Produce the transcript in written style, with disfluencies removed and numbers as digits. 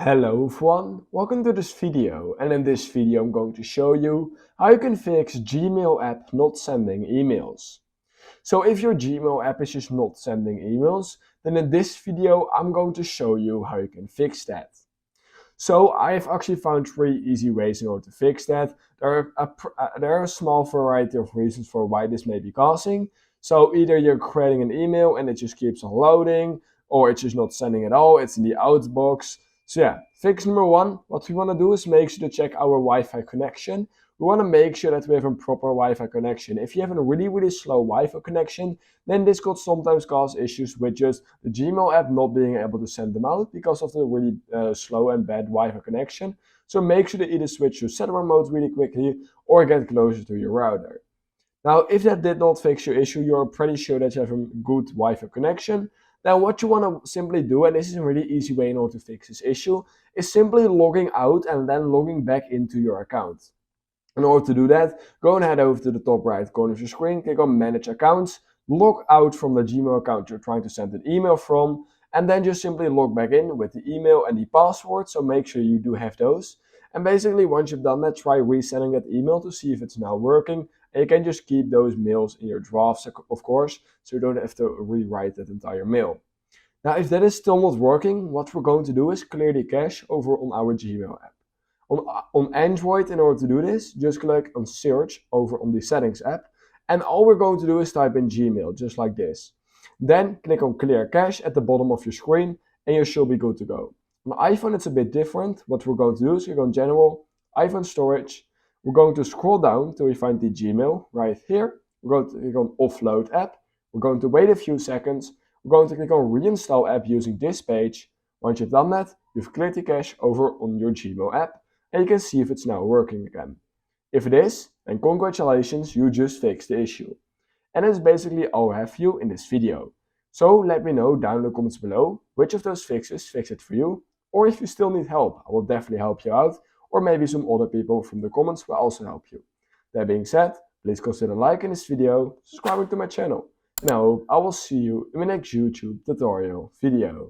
Hello everyone, welcome to this video, and in this video I'm going to show you how you can fix Gmail app not sending emails. So if your Gmail app is just not sending emails, then in this video I'm going to show you how you can fix that. So I've actually found 3 easy ways in order to fix that. There are a small variety of reasons for why this may be causing. So either you're creating an email and it just keeps on loading, or it's just not sending at all, it's in the outbox. So yeah, fix number one, what we want to do is make sure to check our Wi-Fi connection. We want to make sure that we have a proper Wi-Fi connection. If you have a really slow Wi-Fi connection, then this could sometimes cause issues with just the Gmail app not being able to send them out because of the really slow and bad Wi-Fi connection. So make sure to either switch to cellular mode really quickly or get closer to your router. Now, if that did not fix your issue, you're pretty sure that you have a good Wi-Fi connection, then what you want to simply do, and this is a really easy way in order to fix this issue, is simply logging out and then logging back into your account. In order to do that, go and head over to the top right corner of your screen, click on Manage Accounts, log out from the Gmail account you're trying to send an email from, and then just simply log back in with the email and the password, so make sure you do have those. And basically, once you've done that, try resending that email to see if it's now working, and you can just keep those mails in your drafts, of course, so you don't have to rewrite that entire mail. Now, if that is still not working, what we're going to do is clear the cache over on our Gmail app. On Android, in order to do this, just click on Search over on the Settings app, and all we're going to do is type in Gmail, just like this. Then click on Clear Cache at the bottom of your screen, and you should be good to go. On iPhone, it's a bit different. What we're going to do is click on General, iPhone Storage. We're going to scroll down till we find the Gmail right here. We're going to click on Offload App. We're going to wait a few seconds. We're going to click on Reinstall App using this page. Once you've done that, you've cleared the cache over on your Gmail app, and you can see if it's now working again. If it is, then congratulations, you just fixed the issue. And that's basically all I have for you in this video. So let me know down in the comments below which of those fixes fix it for you, or if you still need help, I will definitely help you out, or maybe some other people from the comments will also help you. That being said, please consider liking this video, subscribing to my channel, and I hope I will see you in my next YouTube tutorial video.